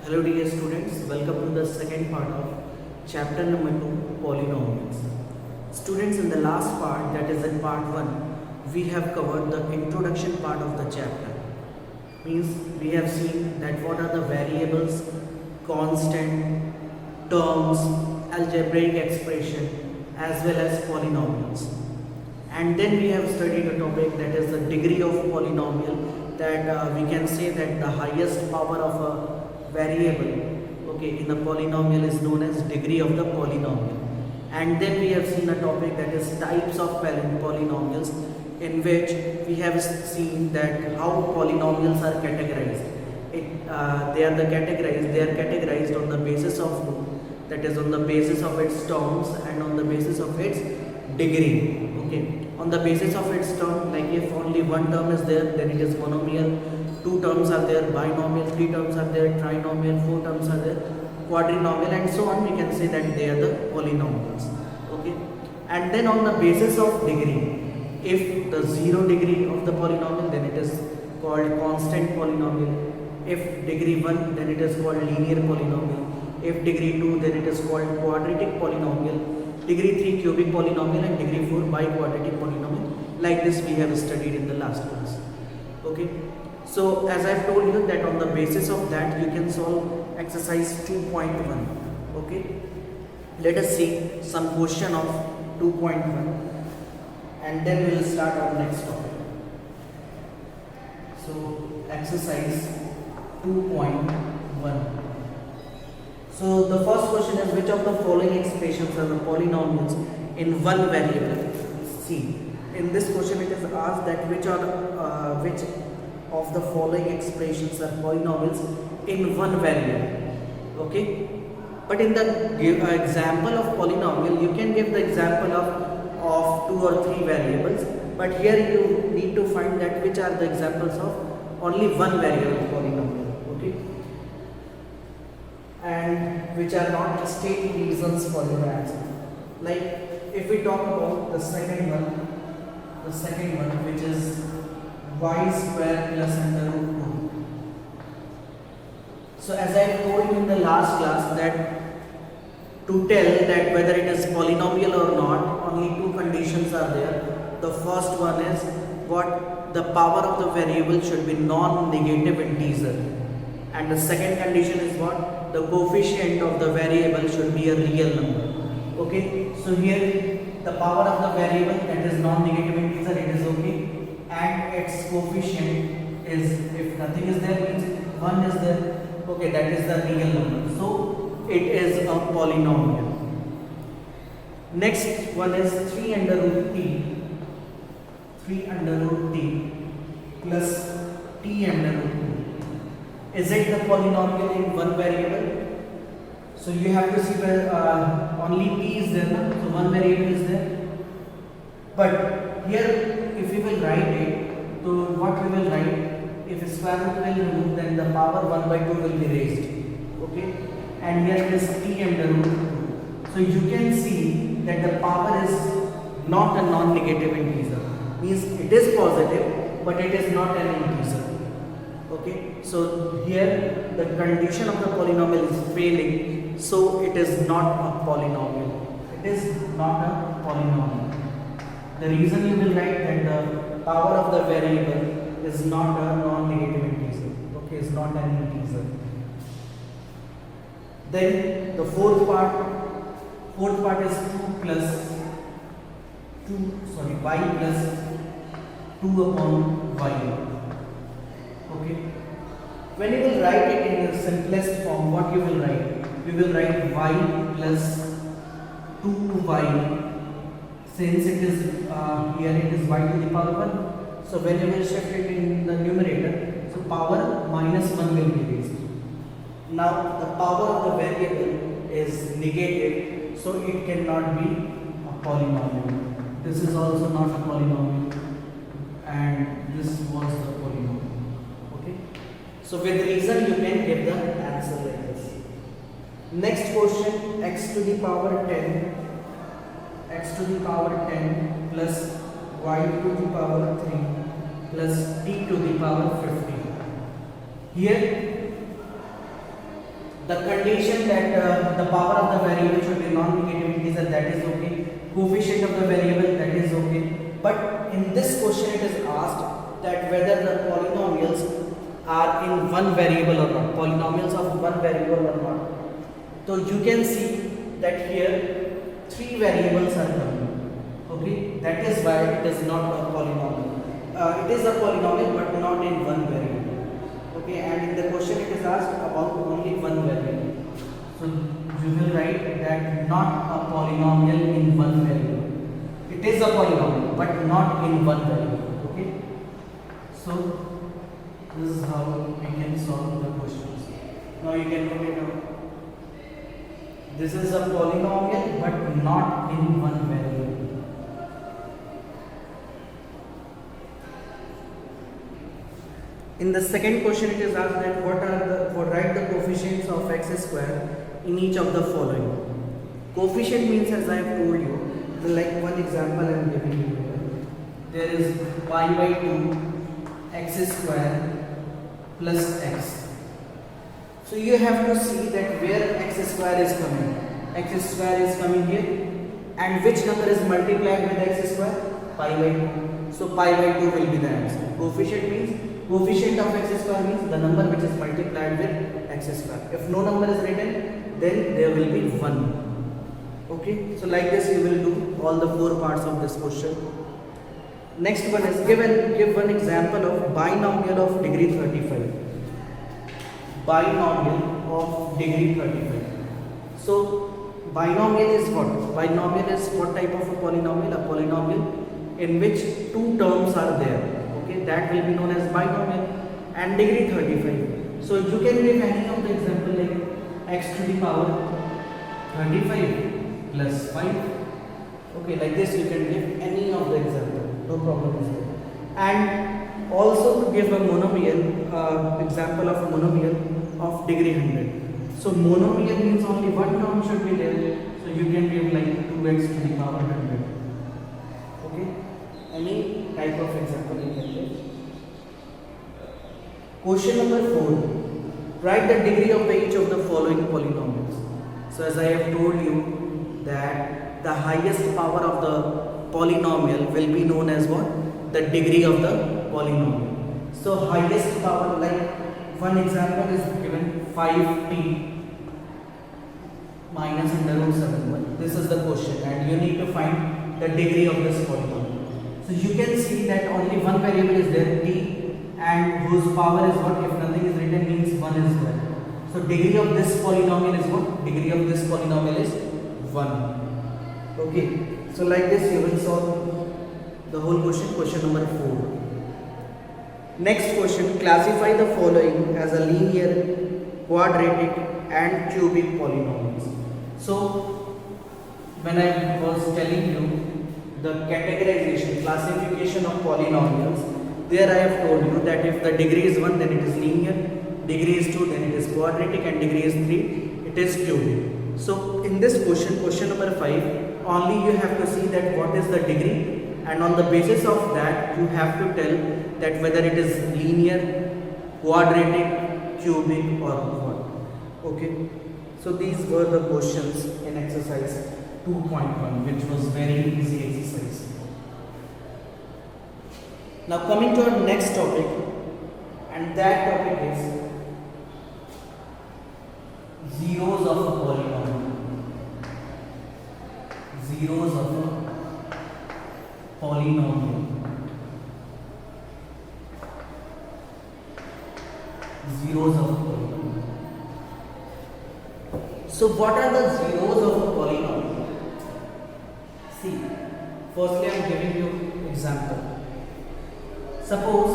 Hello dear students, welcome to the second part of chapter number 2 polynomials. Students, in the last part, that is in part 1, we have covered the introduction part of the chapter. Means we have seen that what are the variables, constant, terms, algebraic expression as well as polynomials. And then we have studied a topic that is the degree of polynomial, that we can say that the highest power of a variable, okay, in a polynomial is known as degree of the polynomial. And then we have seen a topic that is types of polynomials, in which we have seen that how polynomials are categorized. They are categorized on the basis of, that is on the basis of its terms and on the basis of its degree. Okay, on the basis of its term, like if only one term is there, then it is monomial. Two terms are there, binomial. Three terms are there, trinomial. Four terms are there, quadrinomial, and so on. We can say that they are the polynomials. Okay, and then on the basis of degree, if the zero degree of the polynomial, then it is called constant polynomial. If degree 1, then it is called linear polynomial. If degree 2, then it is called quadratic polynomial. Degree 3 cubic polynomial, and degree 4 biquadratic polynomial. Like this we have studied in the last class. Okay, so as I have told you that on the basis of that you can solve exercise 2.1. Okay, let us see some question of 2.1 and then we will start our next topic. So exercise 2.1. So the first question is, which of the following expressions are the polynomials in one variable? See, in this question it is asked that which of the following expressions are polynomials in one variable. Okay, but in the example of polynomial, you can give the example of 2 or 3 variables, but here you need to find that which are the examples of only one variable polynomial. Okay, and which are not state reasons for your answer. Like if we talk about the second one which is y square plus under root 2. So as I told you in the last class that to tell that whether it is polynomial or not, only 2 conditions are there. The first one is what the power of the variable should be non-negative integer, and the second condition is what the coefficient of the variable should be a real number. Okay, so here the power of the variable, that is non-negative integer, it is okay, and its coefficient is, if nothing is there, means 1 is there. Okay, that is the real number, so it is a polynomial. Next one is 3 under root t plus t under root 2. Is it the polynomial in one variable? So you have to see where only t is there, so one variable is there. But here, if we will write it, so what we will write? If square root will remove, then the power 1 by 2 will be raised. Okay, and here it is t under root 2. So you can see that the power is not a non-negative integer. Means it is positive, but it is not an integer. Okay, so here the condition of the polynomial is failing, so it is not a polynomial. It is not a polynomial. The reason you will write that the power of the variable is not a non-negative integer. Okay, is not an integer. Then the fourth part is y plus 2 upon y. Okay, when you will write it in the simplest form, what you will write? You will write y plus 2y, since it is here it is y to the power 1. So when you will shift it in the numerator, so power minus 1 will be raised. Now the power of the variable is negative, so it cannot be a polynomial. This is also not a polynomial, and this was the polynomial. Okay, so with reason you can give the answer like this. Next question, x to the power 10 plus y to the power 3 plus t to the power 50. Here The condition that the power of the variable should be non-negative integer, that is okay. Coefficient of the variable, that is okay. But in this question it is asked that whether the polynomials are in one variable or not, polynomials of one variable or not. So you can see that here three variables are coming. Okay, that is why it is not a polynomial. It is a polynomial but not in one variable. Okay, and in the question it is asked about only one variable. So you will write that not a polynomial in one variable. It is a polynomial but not in one variable. Okay, so this is how we can solve the questions. Now you can note it down. This is a polynomial but not in one variable. In the second question it is asked that write the coefficients of x square in each of the following. Coefficient means, as I have told you, like one example I am giving you here. There is pi by 2 x square plus x. So you have to see that where x square is coming. X square is coming here, and which number is multiplied with x square? Pi by 2. So pi by 2 will be the answer. Coefficient means coefficient of x square means the number which is multiplied with x square. If no number is written, then there will be 1. Okay, so like this you will do all the 4 parts of this question. Next one is give one example of binomial of degree 35. Binomial of degree 35. So binomial is what? Binomial is what type of a polynomial? A polynomial in which two terms are there. Okay, that will be known as binomial. And degree 35. So you can give any of the example like x to the power 35 plus 5. Okay, like this you can give any of the example. No problem is there. And also to give a monomial, example of a monomial of degree 100. So monomial means only one term should be there. So you can give like 2x to the power 100. Okay, any type of example you can give. Question number 4. Write the degree of each of the following polynomials. So as I have told you that the highest power of the polynomial will be known as what? The degree of the polynomial. So highest power, like one example is given 5t minus under root 7. This is the question and you need to find the degree of this polynomial. So you can see that only one variable is there, t, and whose power is what? If nothing is written means 1 is there. So degree of this polynomial is what? Degree of this polynomial is 1. Okay, so like this you will solve the whole question, question number 4. Next question, classify the following as a linear, quadratic and cubic polynomials. So when I was telling you the categorization, classification of polynomials, there I have told you that if the degree is 1 then it is linear, degree is 2 then it is quadratic, and degree is 3 it is cubic. So in this question, question number 5, only you have to see that what is the degree, and on the basis of that you have to tell that whether it is linear, quadratic, cubic or what. Okay, so these were the questions in exercise 2.1, which was very easy exercise. Now coming to our next topic, and that topic is zeros of a polynomial. Zeros of a polynomial. Zeros of a polynomial. So what are the zeros of a polynomial? See, firstly I am giving you example. Suppose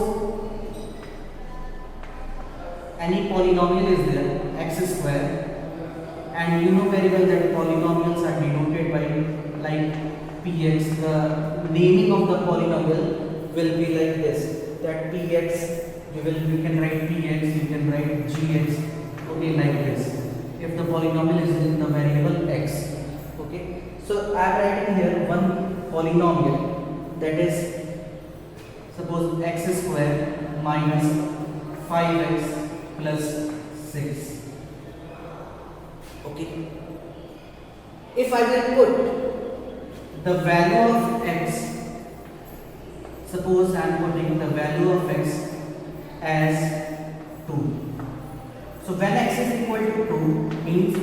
any polynomial is there, x square, and you know very well that polynomials are denoted by like px. The naming of the polynomial will be like this, that px, you can write px, you can write gx, okay, like this, if the polynomial is in the variable x. Okay, so I am writing here one polynomial, that is suppose x square minus 5x plus 6. Okay. If I will put the value of x, suppose I am putting the value of x as 2. So when x is equal to 2 means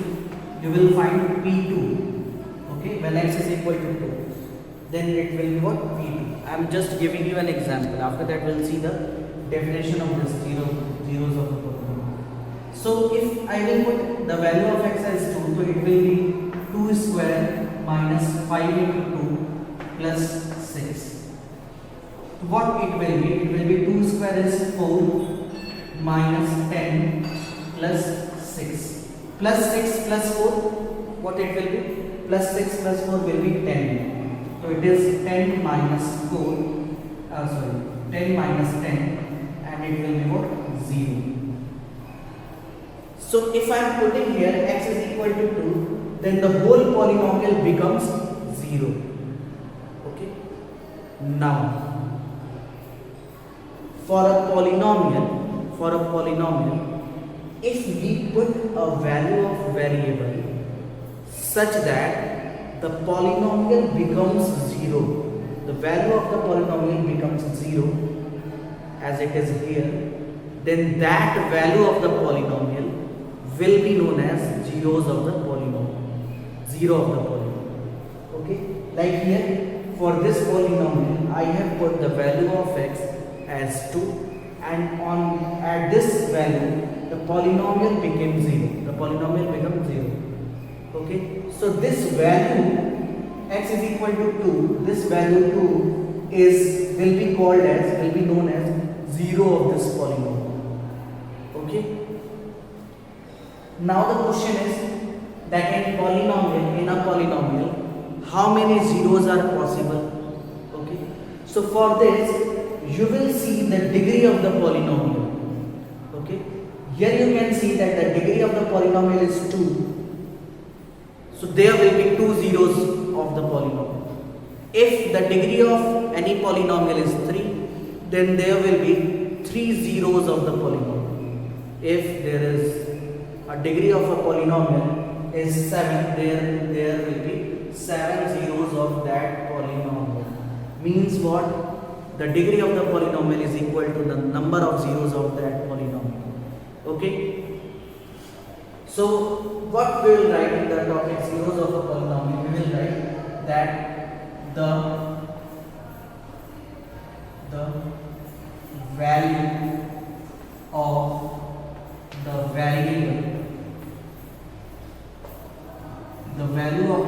you will find P2. Okay, when x is equal to 2, then it will be what? P2. I am just giving you an example. After that we will see the definition of this zeros of the polynomial. So if I will put the value of x as 2, so it will be 2 square minus 5 into 2 plus 6. What it will be? It will be 2 square is 4 minus 10 plus 6. Plus 6 plus 4, what it will be? Plus 6 plus 4 will be 10. So it is 10 minus 4, 10 minus 10, and it will be what? 0. So if I am putting here x is equal to 2, then the whole polynomial becomes 0. Okay. Now, for a polynomial, if we put a value of variable such that the polynomial becomes 0, the value of the polynomial becomes 0 as it is here, then that value of the polynomial will be known as zeros of the polynomial. Zero of the polynomial. Okay, like here for this polynomial I have put the value of x as 2, and at this value the polynomial became 0. The polynomial becomes 0. Okay, so this value x is equal to 2. This value 2 will be known as 0 of this polynomial. Okay. Now the question is that in a polynomial, how many zeros are possible? Okay. So for this, you will see the degree of the polynomial. Okay. Here you can see that the degree of the polynomial is 2. So there will be 2 zeros of the polynomial. If the degree of any polynomial is 3, then there will be 3 zeros of the polynomial. If there is a degree of a polynomial is 7, there will be 7 zeros of that polynomial. Means what? The degree of the polynomial is equal to the number of zeros of that polynomial. Okay. So what we will write in the topic zeros of a polynomial? We will write that the value of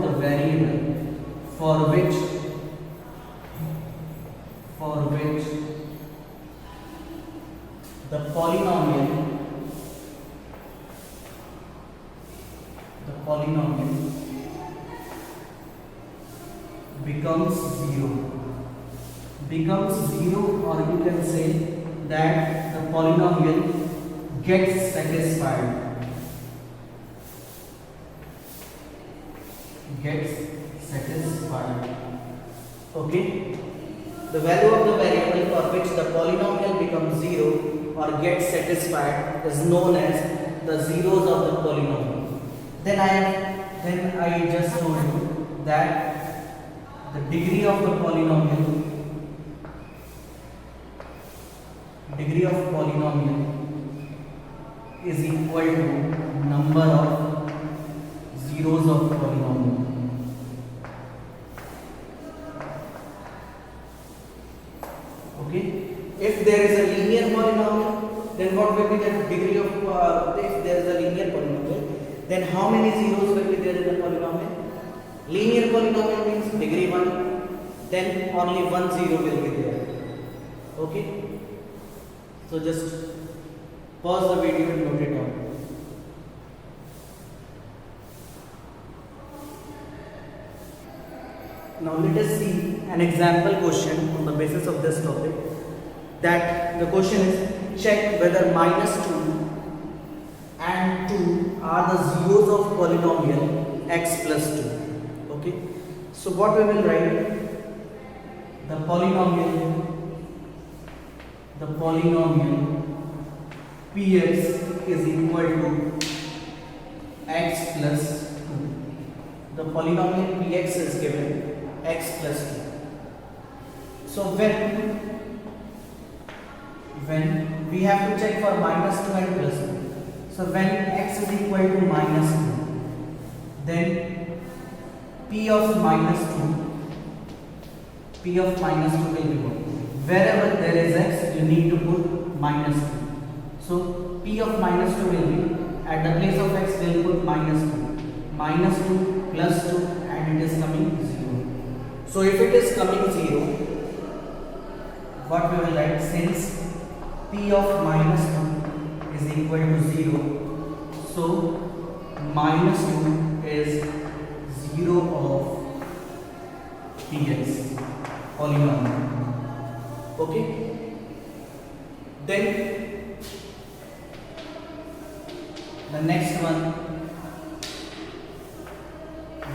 the variable, for which the polynomial becomes zero, or you can say that the polynomial gets satisfied. Okay. The value of the variable for which the polynomial becomes 0 or gets satisfied is known as the zeros of the polynomial. Then I just told you that the degree of the polynomial is equal to number of zeros of polynomial. Okay. If there is a linear polynomial, then what will be the degree of if there is a linear polynomial, then how many zeros will be there in the polynomial? Linear polynomial means degree 1, then only 1 zero will be there. Okay. So just pause the video and note it down. Now let us see an example question on the basis of this topic. That the question is, check whether -2 and 2 are the zeros of polynomial x plus 2. Okay. So what we will write? The polynomial px is equal to x plus 2. The polynomial px is given x plus 2. So when we have to check for minus 2 and plus 2. So when x is equal to minus 2, then p of minus 2 will be what? Wherever there is x, you need to put minus 2. So p of minus 2 will be, at the place of x we will put minus 2. Minus 2 plus 2, and it is coming 0. So if it is coming 0, what we will write? Since p of minus 2 is equal to 0, so minus 2 is 0 of px polynomial. Okay, then the next one,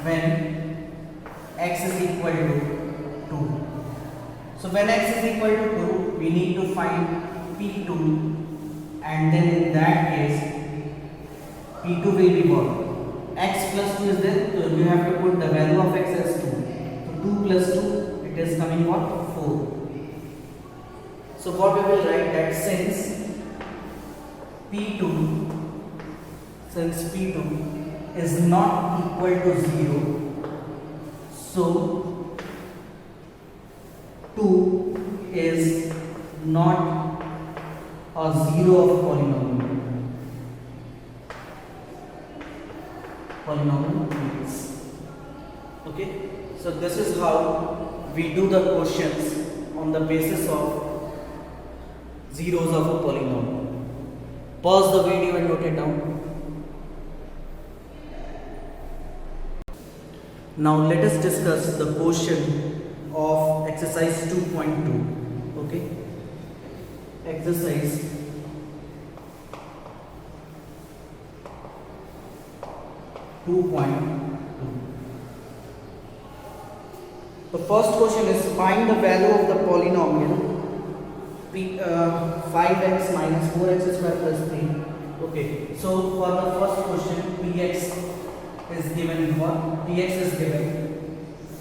when x is equal to 2. So when x is equal to 2, we need to find p2, and then in that case p2 will be what? X plus 2 is there, so you have to put the value of x as 2. So 2 plus 2, it is coming what? 4. So what we will write, that since p2 is not equal to 0, so 2 is not a 0 of polynomial means. Okay, so this is how we do the questions on the basis of zeros of a polynomial. Pause the video and note it down. Now let us discuss the question of exercise 2.2. Okay, exercise 2.2. The first question is, find the value of the polynomial 5x minus 4x square plus 3. Okay, so for the first question, px is given what? Px is given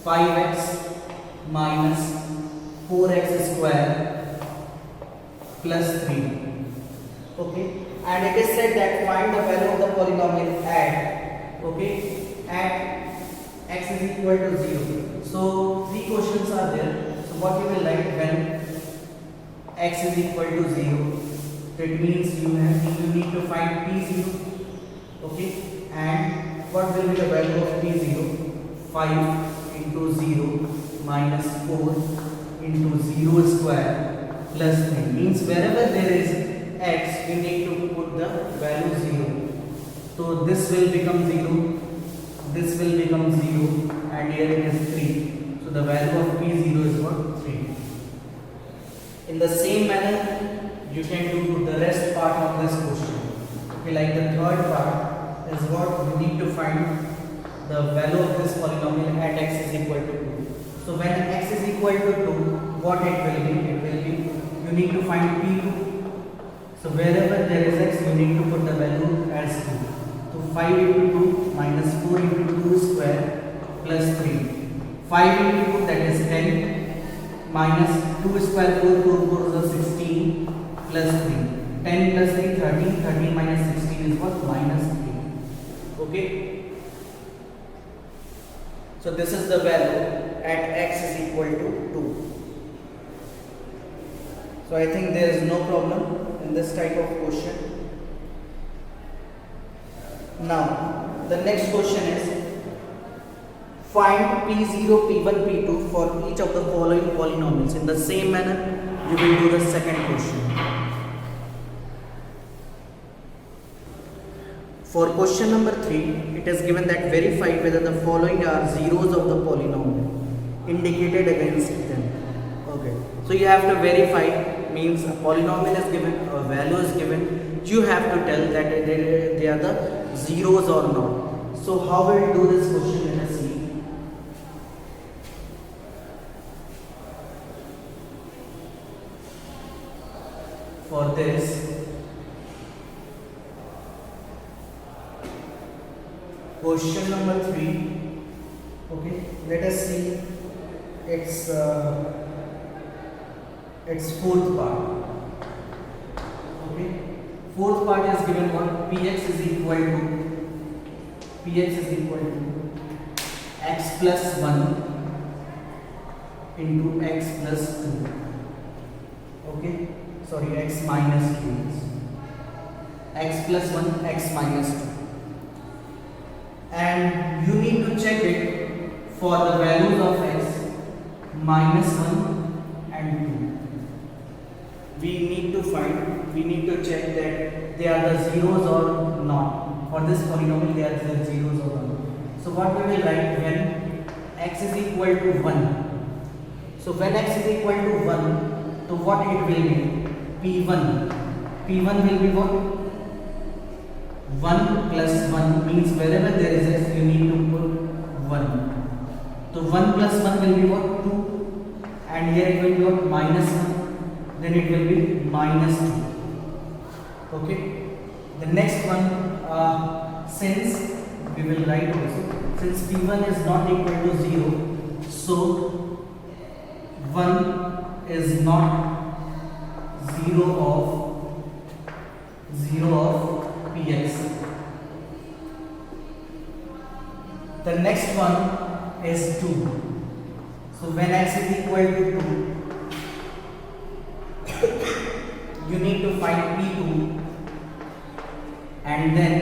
5x minus 4x square plus 3. Okay, and it is said that find the value of the polynomial at, okay, at x is equal to 0. So three questions are there. So what you will write when x is equal to 0, that means you need to find p0. Okay, and what will be the value of p0? 5 into 0 minus 4 into 0 square plus 3, means wherever there is x, we need to put the value 0. So this will become 0, this will become 0, and here it is 3. So the value of p0 is what? 3. In the same manner, you can do the rest part of this question. Okay, like the third part is what you need to find the value of this polynomial at x is equal to 2. So when x is equal to 2, what it will be? It will be, you need to find p2. So wherever there is x, you need to put the value as 2. So 5 into 2 minus 4 into 2 square plus 3. 5 into 2, that is 10, minus 2 square, 4 is 16 plus 3. 10 plus 3, 13. 13 minus 16 is what? Minus 3. Okay. So this is the value at x is equal to 2. So I think there is no problem in this type of question. Now the next question is, find p0, p1, p2 for each of the following polynomials. In the same manner, you will do the second question. For question number 3, it is given that verify whether the following are zeros of the polynomial indicated against them. Okay, so you have to verify, means a polynomial is given, a value is given, you have to tell that they are the zeros or not. So how will we do this question? Let us see. For this, Question number 3. Okay, let us see its fourth part. Okay, fourth part is given what px is equal to x plus 1 into x plus 2. Okay, sorry, x minus 2. X plus 1, x minus 2. And you need to check it for the values of x minus 1 and 2. We need to check that they are the zeros or not. For this polynomial, they are the zeros or not. So what we will write when x is equal to 1. So when x is equal to 1, so what it will be? P1 will be what? 1 plus 1 means wherever there is x, you need to put 1. So 1 plus 1 will be what? 2. And here it will be what? Minus 1. Then it will be minus 2. Okay. The next one, since we will write also, since P1 is not equal to 0, so 1 is not 0 of px. The next one is 2. So when x is equal to 2, you need to find P2, and then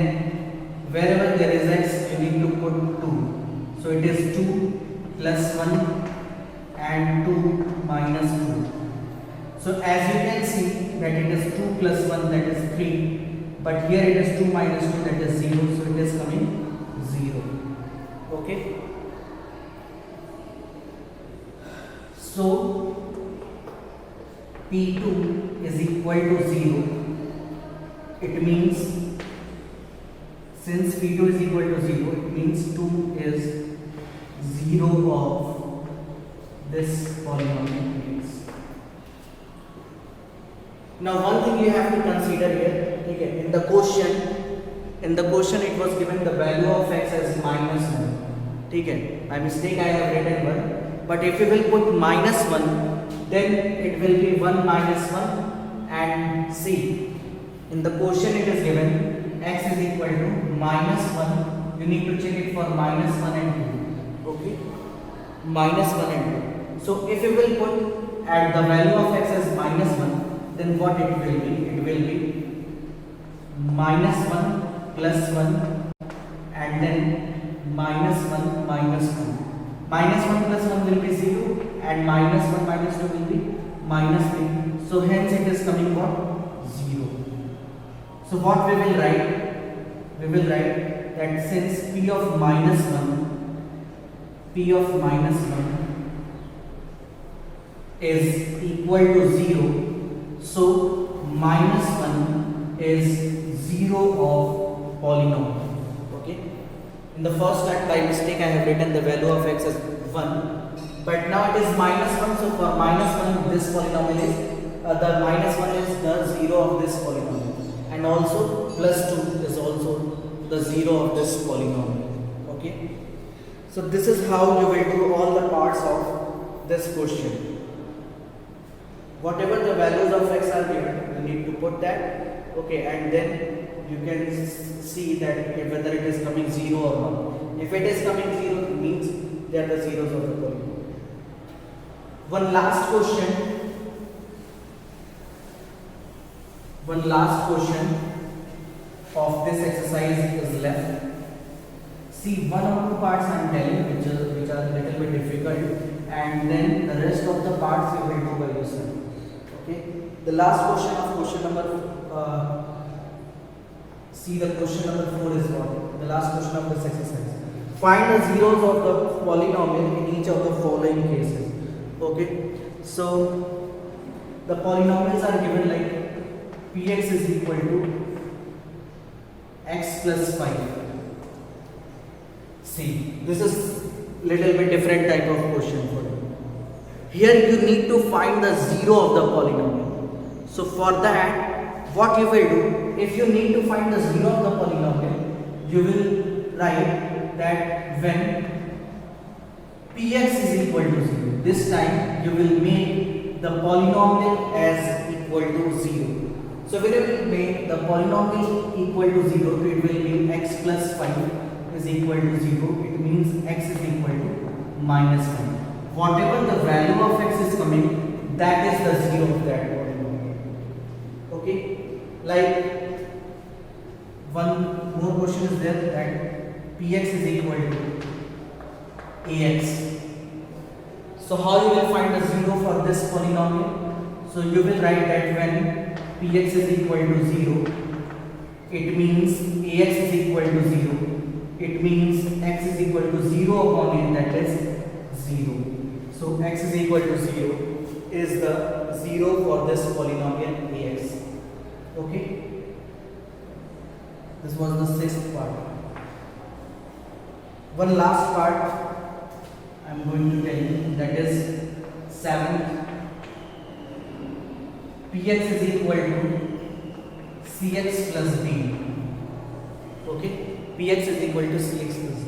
wherever there is x, you need to put 2. So it is 2 plus 1 and 2 minus 2. So as you can see that it is 2 plus 1, that is 3, but here it is 2 minus 2, that is 0, so it is coming 0. Okay. So P2 is equal to 0. It means, since P2 is equal to 0, it means 2 is 0 of this polynomial px. Now one thing you have to consider here, okay, in the question it was given the value of x as minus 1. Okay, by mistake I have written 1, but if you will put minus 1, then it will be 1 minus 1, and see, in the question it is given x is equal to minus 1, you need to check it for minus 1 and 2. Okay, minus 1 and 2. So if you will put at the value of x as minus 1, then what it will be? It will be minus 1 plus 1 and then minus 1 minus 2. Minus 1 plus 1 will be 0 and minus 1 minus 2 will be minus 3. So hence it is coming what? 0. So what we will write? We will write that since p of minus 1 is equal to 0, so minus 1 is 0 of polynomial. Okay. In the first step by mistake I have written the value of x as 1, but now it is minus 1. So for minus 1 this polynomial is the minus 1 is the 0 of this polynomial, and also plus 2 is also the 0 of this polynomial. Okay. So this is how you will do all the parts of this question. Whatever the values of x are given, you need to put that. Okay, and then you can see that whether it is coming 0 or not. If it is coming 0, it means they are the zeros of the polynomial. One last question of this exercise is left. See, 1 or 2 parts I am telling which are little bit difficult, and then the rest of the parts you will do by yourself. Okay. The last question of question number see the question number 4 is what? The last question of this exercise. Find the zeros of the polynomial in each of the following cases. Okay. So the polynomials are given like px is equal to x plus 5. See, this is little bit different type of question for you. Here you need to find the zero of the polynomial. So for that, what you will do, if you need to find the zero of the polynomial, you will write that when px is equal to 0, this time you will make the polynomial as equal to 0. So when you will make the polynomial equal to 0, it will be x plus 5 is equal to 0. It means x is equal to minus 5. Whatever the value of x is coming, that is the 0 of that polynomial. Okay? Like one more question is there that px is equal to ax. So how you will find the 0 for this polynomial? So you will write that when px is equal to 0, it means ax is equal to 0. It means x is equal to 0 upon it, that is 0. So x is equal to 0 is the 0 for this polynomial ax. Okay? This was the sixth part. One last part I am going to tell you, that is 7th. Px is equal to cx plus d. Okay? Px is equal to cx plus d.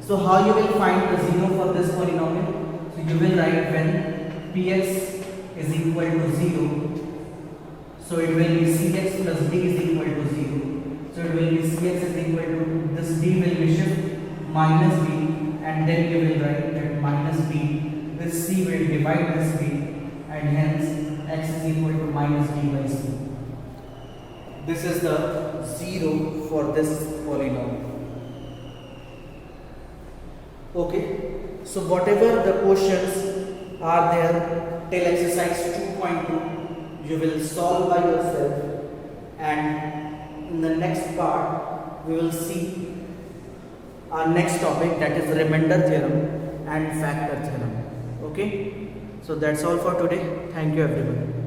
So how you will find the 0 for this polynomial? So you will write when px is equal to 0. So it will be cx plus d is equal to 0. So it will be cx is equal to, this d will be shift minus d, and then you will write that minus d, this c will divide this d, and hence x is equal to minus d by c. This is the 0 for this polynomial. Okay, so whatever the questions are there till exercise 2.2, you will solve by yourself, and in the next part we will see our next topic, that is remainder theorem and factor theorem. Okay, so that's all for today. Thank you everyone.